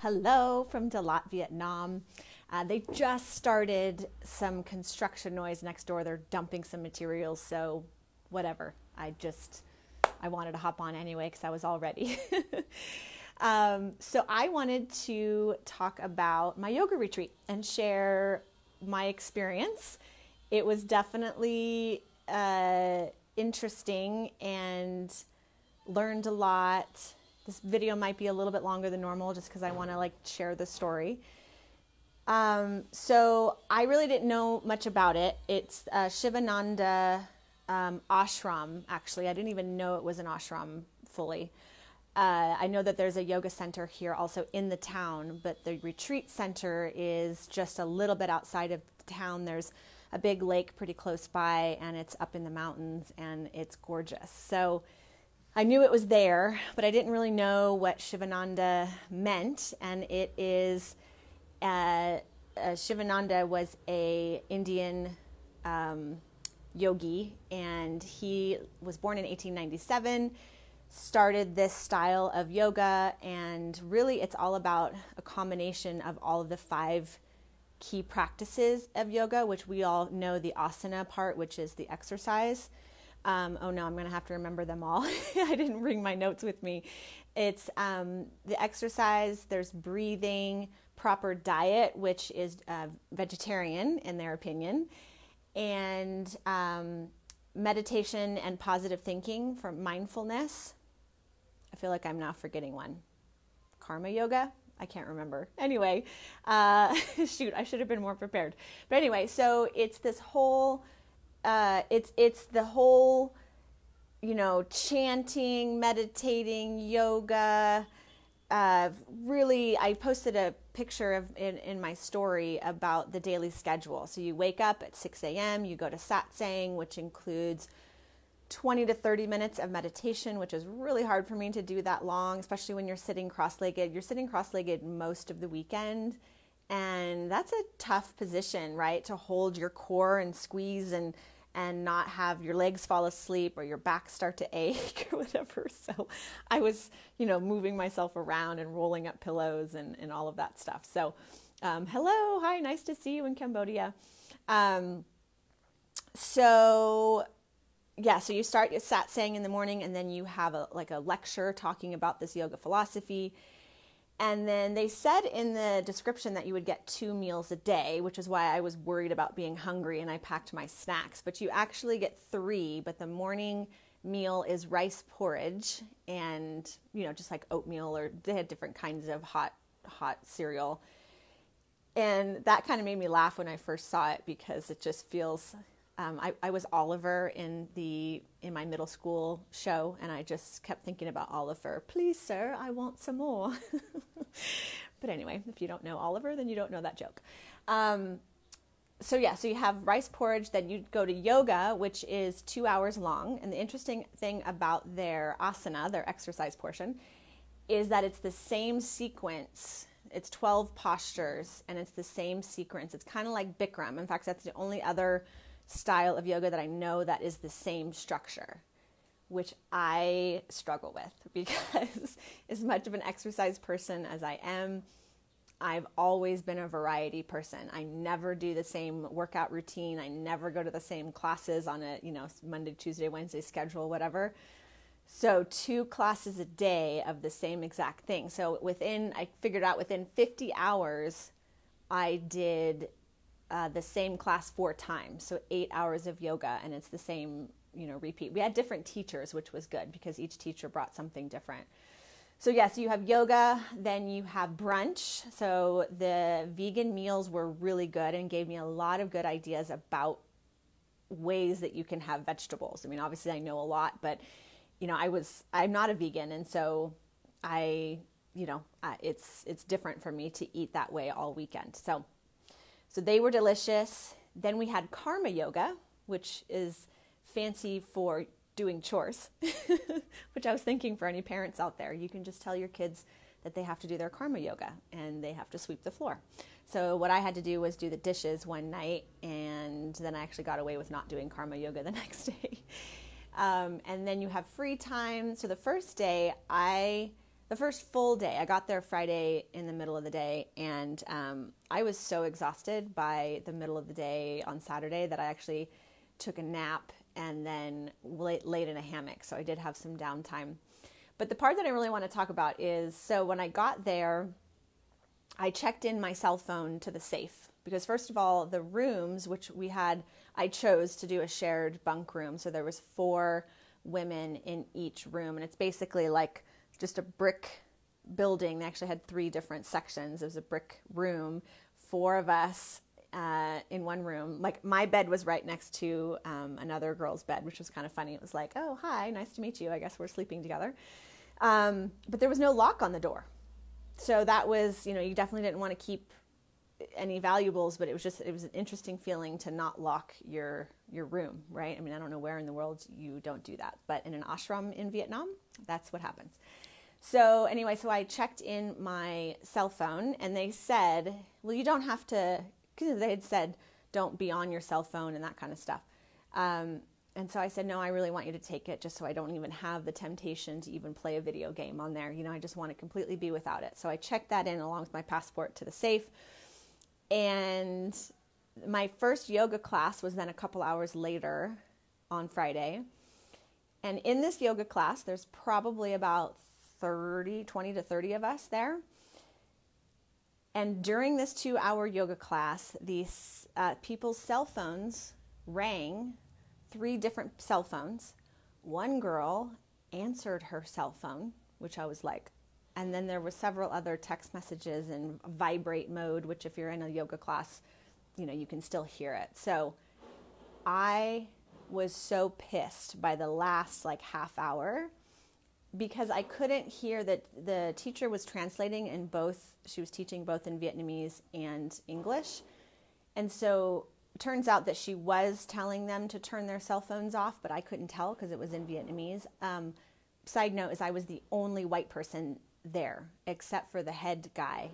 Hello from Lat Vietnam. They just started some construction noise next door. They're dumping some materials, so whatever. I wanted to hop on anyway because I was all ready. So I wanted to talk about my yoga retreat and share my experience. It was definitely interesting and learned a lot. This video might be a little bit longer than normal just because I want to share the story. So I really didn't know much about it. It's Sivananda ashram, actually. I didn't even know it was an ashram fully. I know that there's a yoga center here also in the town, but the retreat center is just a little bit outside of the town. There's a big lake pretty close by, and it's up in the mountains, and it's gorgeous. So I knew it was there, but I didn't really know what Sivananda meant, and it is, Sivananda was a Indian yogi, and he was born in 1897, started this style of yoga, and really it's all about a combination of all of the 5 key practices of yoga, which we all know the asana part, which is the exercise. Oh no, I'm going to have to remember them all. I didn't bring my notes with me. It's the exercise, there's breathing, proper diet, which is vegetarian in their opinion, and meditation and positive thinking for mindfulness. I feel like I'm now forgetting one. Karma yoga? I can't remember. Anyway, shoot, I should have been more prepared. But anyway, so it's this whole... it's the whole, chanting, meditating, yoga. Really, I posted a picture in my story about the daily schedule. So you wake up at 6 a.m., you go to satsang, which includes 20 to 30 minutes of meditation, which is really hard for me to do that long, especially when you're sitting cross-legged. You're sitting cross-legged most of the weekend. And that's a tough position, right? To hold your core and squeeze and not have your legs fall asleep or your back start to ache or whatever. So I was, moving myself around and rolling up pillows and all of that stuff. So hello, hi, nice to see you in Cambodia. So you start your satsang in the morning, and then you have a lecture talking about this yoga philosophy. And then they said in the description that you would get 2 meals a day, which is why I was worried about being hungry and I packed my snacks. But you actually get 3, but the morning meal is rice porridge and, just like oatmeal, or they had different kinds of hot cereal. And that kind of made me laugh when I first saw it, because it just feels... I was Oliver in my middle school show, and I just kept thinking about Oliver. Please, sir, I want some more. But anyway, if you don't know Oliver, then you don't know that joke. So you have rice porridge, then you go to yoga, which is 2 hours long. And the interesting thing about their asana, their exercise portion, is that it's the same sequence. It's 12 postures, and it's the same sequence. It's kind of like Bikram. In fact, that's the only other style of yoga that I know that is the same structure, which I struggle with, because as much of an exercise person as I am, I've always been a variety person. I never do the same workout routine. I never go to the same classes on a, Monday, Tuesday, Wednesday schedule, whatever. So 2 classes a day of the same exact thing. So I figured out within 50 hours, I did the same class 4 times, so 8 hours of yoga, and it's the same, repeat. We had different teachers, which was good because each teacher brought something different. So so you have yoga, then you have brunch. So the vegan meals were really good and gave me a lot of good ideas about ways that you can have vegetables. I mean, obviously I know a lot, but I'm not a vegan, and so it's different for me to eat that way all weekend. So they were delicious. Then we had karma yoga, which is fancy for doing chores, which I was thinking for any parents out there, you can just tell your kids that they have to do their karma yoga and they have to sweep the floor. So what I had to do was do the dishes one night, and then I actually got away with not doing karma yoga the next day. And then you have free time. So the first day I the first full day. I got there Friday in the middle of the day, and I was so exhausted by the middle of the day on Saturday that I actually took a nap and then laid in a hammock. So I did have some downtime. But the part that I really want to talk about is, so when I got there, I checked in my cell phone to the safe. Because first of all, the rooms, which we had, I chose to do a shared bunk room. So there was 4 women in each room. And it's basically like just a brick building. They actually had 3 different sections. It was a brick room, 4 of us in one room. Like my bed was right next to another girl's bed, which was kind of funny. It was like, oh, hi, nice to meet you. I guess we're sleeping together. But there was no lock on the door. So that was, you definitely didn't want to keep any valuables, but it was an interesting feeling to not lock your room, right? I mean, I don't know where in the world you don't do that, but in an ashram in Vietnam, that's what happens. So anyway, so I checked in my cell phone, and they said, well, you don't have to, because they had said, don't be on your cell phone and that kind of stuff. And so I said, no, I really want you to take it just so I don't even have the temptation to even play a video game on there. I just want to completely be without it. So I checked that in along with my passport to the safe. And my first yoga class was then a couple hours later on Friday. And in this yoga class, there's probably about 20 to 30 of us there. And during this 2-hour yoga class, these people's cell phones rang, 3 different cell phones. One girl answered her cell phone, which I was like, and then there were several other text messages in vibrate mode, which if you're in a yoga class, you can still hear it. So I was so pissed by the last half hour because I couldn't hear that the teacher was translating in both. She was teaching both in Vietnamese and English. And so it turns out that she was telling them to turn their cell phones off, but I couldn't tell because it was in Vietnamese. Side note is I was the only white person there, except for the head guy,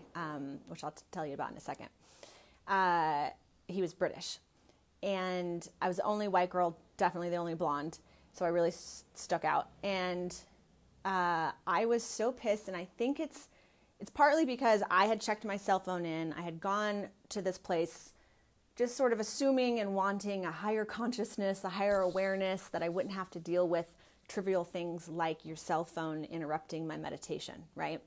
which I'll tell you about in a second. He was British. And I was the only white girl, definitely the only blonde. So I really stuck out. And I was so pissed. And I think it's partly because I had checked my cell phone in. I had gone to this place just sort of assuming and wanting a higher consciousnness, a higher awareness that I wouldn't have to deal with trivial things like your cell phone interrupting my meditation, right?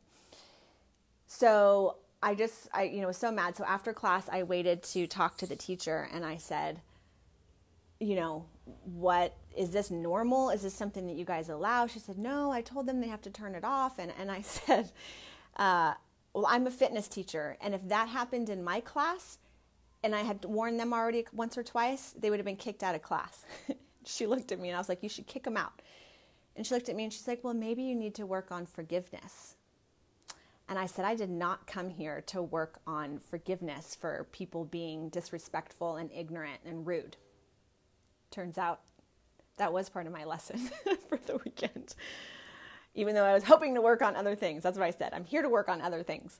So I was so mad. So after class, I waited to talk to the teacher, and I said, what, is this normal? Is this something that you guys allow? She said, no, I told them they have to turn it off. And I said, well, I'm a fitness teacher, and if that happened in my class, and I had warned them already once or twice, they would have been kicked out of class. She looked at me, and I was like, you should kick them out. And she looked at me, and she's like, well, maybe you need to work on forgiveness. And I said, I did not come here to work on forgiveness for people being disrespectful and ignorant and rude. Turns out that was part of my lesson for the weekend. Even though I was hoping to work on other things. That's what I said. I'm here to work on other things.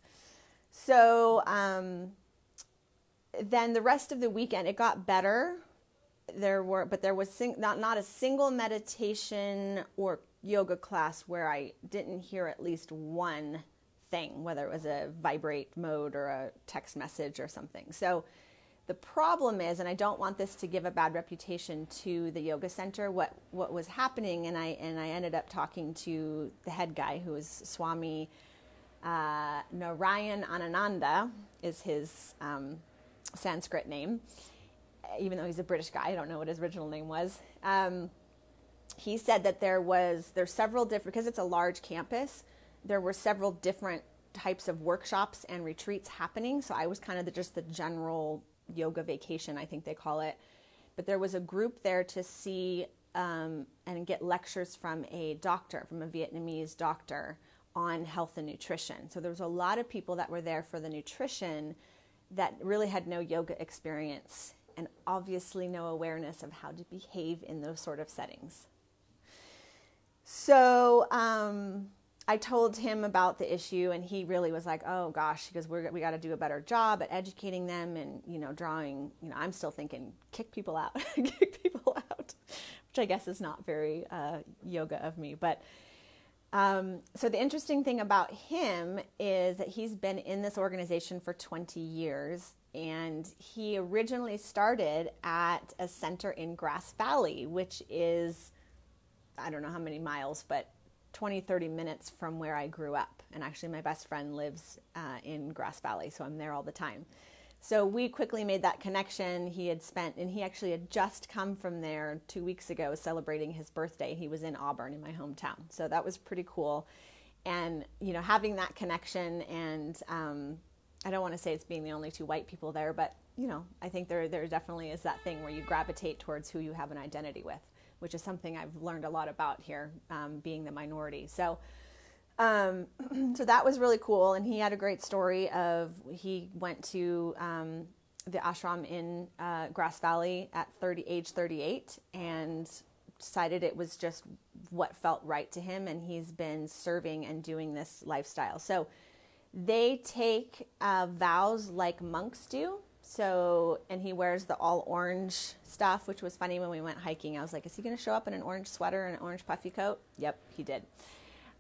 So then the rest of the weekend, it got better. There was not a single meditation or yoga class where I didn't hear at least one thing, whether it was a vibrate mode or a text message or something. So the problem is, and I don't want this to give a bad reputation to the yoga center, what was happening, and I ended up talking to the head guy, who is Swami Narayan Ananda is his Sanskrit name. Even though he's a British guy, I don't know what his original name was. He said that there's several different, because it's a large campus, there were several different types of workshops and retreats happening. So I was kind of just the general yoga vacation, I think they call it. But there was a group there to see and get lectures from a Vietnamese doctor on health and nutrition. So there was a lot of people that were there for the nutrition that really had no yoga experience and obviously no awareness of how to behave in those sort of settings. So I told him about the issue, and he really was like, oh gosh, because we got to do a better job at educating them and, drawing, I'm still thinking, kick people out, which I guess is not very yoga of me. But So the interesting thing about him is that he's been in this organization for 20 years, and he originally started at a center in Grass Valley, which is, I don't know how many miles, but 20, 30 minutes from where I grew up. And actually my best friend lives in Grass Valley, so I'm there all the time. So we quickly made that connection. He actually had just come from there 2 weeks ago celebrating his birthday. He was in Auburn, in my hometown. So that was pretty cool. And, having that connection, and I don't want to say it's being the only two white people there, but, I think there definitely is that thing where you gravitate towards who you have an identity with, which is something I've learned a lot about here, being the minority. So that was really cool. And he had a great story of, he went to the ashram in Grass Valley at age 38 and decided it was just what felt right to him. And he's been serving and doing this lifestyle. So they take vows like monks do. So, and he wears the all orange stuff, which was funny when we went hiking. I was like, is he going to show up in an orange sweater and an orange puffy coat? Yep, he did.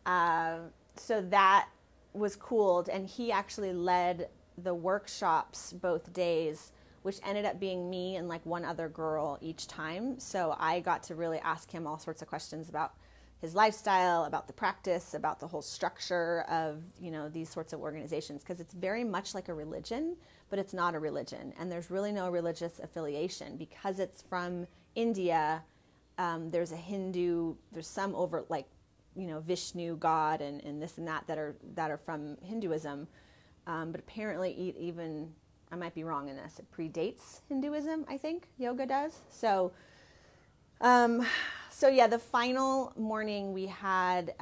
So that was cool. And he actually led the workshops both days, which ended up being me and like one other girl each time. So I got to really ask him all sorts of questions about his lifestyle, about the practice, about the whole structure of, these sorts of organizations, because it's very much like a religion, but it's not a religion. And there's really no religious affiliation because it's from India. There's a Hindu, there's some over Vishnu God and this and that are from Hinduism. But apparently even, I might be wrong in this, it predates Hinduism, I think, yoga does. So yeah, the final morning we had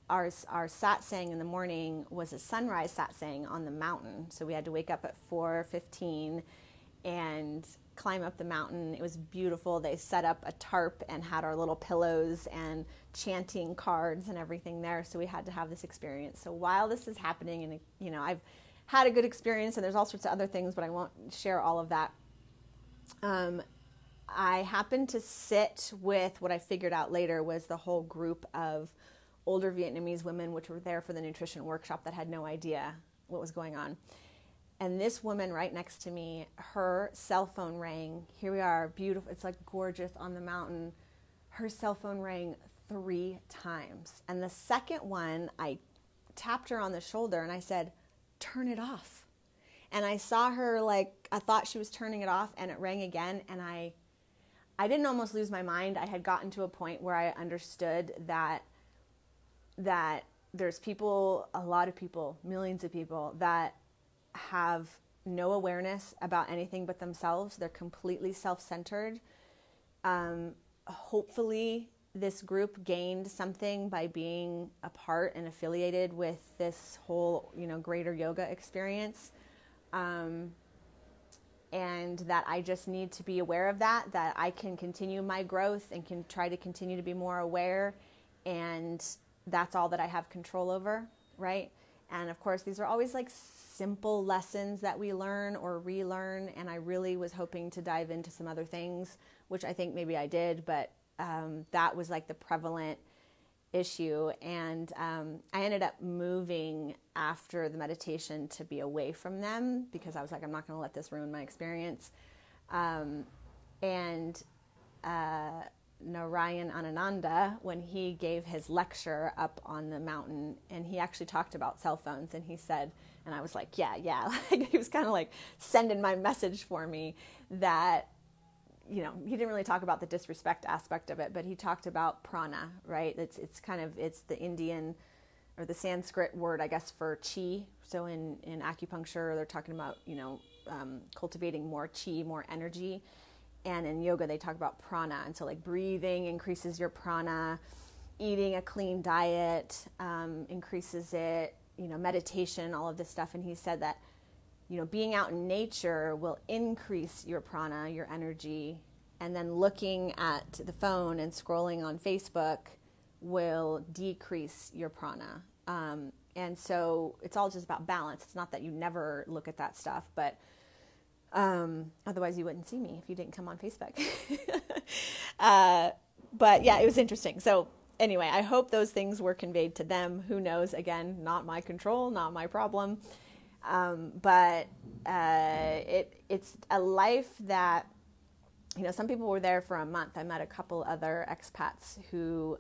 our satsang in the morning was a sunrise satsang on the mountain. So we had to wake up at 4:15 and climb up the mountain. It was beautiful. They set up a tarp and had our little pillows and chanting cards and everything there. So we had to have this experience. So while this is happening, and I've had a good experience, and there's all sorts of other things, but I won't share all of that. I happened to sit with what I figured out later was the whole group of older Vietnamese women, which were there for the nutrition workshop, that had no idea what was going on. And this woman right next to me, her cell phone rang. Here we are, beautiful. It's like gorgeous on the mountain. Her cell phone rang 3 times. And the second one, I tapped her on the shoulder and I said, turn it off. And I saw her, I thought she was turning it off, and it rang again. And I didn't almost lose my mind. I had gotten to a point where I understood that there's people, a lot of people, millions of people that have no awareness about anything but themselves. They're completely self-centered. Hopefully this group gained something by being a part and affiliated with this whole, greater yoga experience. And that I just need to be aware of that I can continue my growth and can try to continue to be more aware. And that's all that I have control over, right? And of course, these are always simple lessons that we learn or relearn. And I really was hoping to dive into some other things, which I think maybe I did, but that was the prevalent issue. And I ended up moving after the meditation to be away from them because I was I'm not going to let this ruin my experience. Narayan Ananda, when he gave his lecture up on the mountain, and he actually talked about cell phones, and he said, and I was yeah. He was kind of sending my message for me that, he didn't really talk about the disrespect aspect of it, but he talked about prana, right? It's the Indian or the Sanskrit word, I guess, for chi. So in acupuncture, they're talking about, cultivating more chi, more energy. And in yoga, they talk about prana. And so breathing increases your prana, eating a clean diet increases it, meditation, all of this stuff. And he said that, being out in nature will increase your prana, your energy. And then looking at the phone and scrolling on Facebook will decrease your prana. And so it's all just about balance. It's not that you never look at that stuff, but otherwise you wouldn't see me if you didn't come on Facebook. But yeah, it was interesting. So anyway, I hope those things were conveyed to them. Who knows? Again, not my control, not my problem. But it's a life that, some people were there for a month. I met a couple other expats who,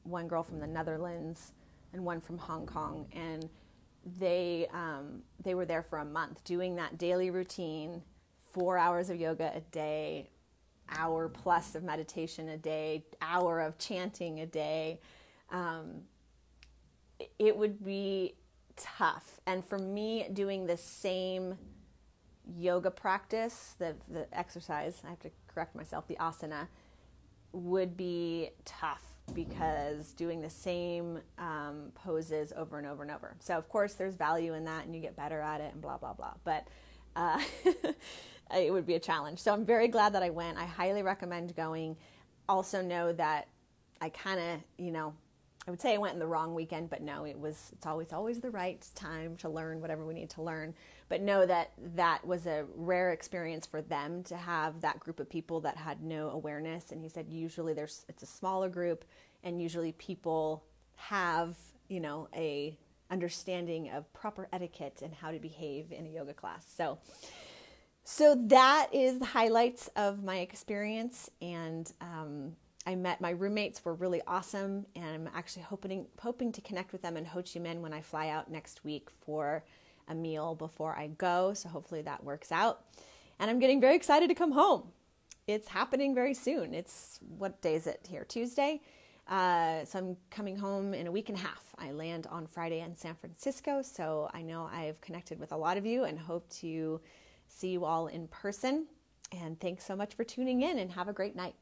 one girl from the Netherlands and one from Hong Kong, and they were there for a month doing that daily routine, 4 hours of yoga a day, hour plus of meditation a day, hour of chanting a day. It would be tough. And for me, doing the same yoga practice, the exercise, I have to correct myself, the asana, would be tough because doing the same poses over and over and over. So of course there's value in that and you get better at it and blah, blah, blah. But it would be a challenge. So I'm very glad that I went. I highly recommend going. Also know that I kind of, I would say I went in the wrong weekend, but no, it's always the right time to learn whatever we need to learn. But know that that was a rare experience for them to have that group of people that had no awareness. And he said usually it's a smaller group, and usually people have, a understanding of proper etiquette and how to behave in a yoga class. So that is the highlights of my experience. And my roommates were really awesome, and I'm actually hoping to connect with them in Ho Chi Minh when I fly out next week for a meal before I go. So hopefully that works out. And I'm getting very excited to come home. It's happening very soon. What day is it here? Tuesday. So I'm coming home in a week and a half. I land on Friday in San Francisco. So I know I've connected with a lot of you and hope to see you all in person. And thanks so much for tuning in, and have a great night.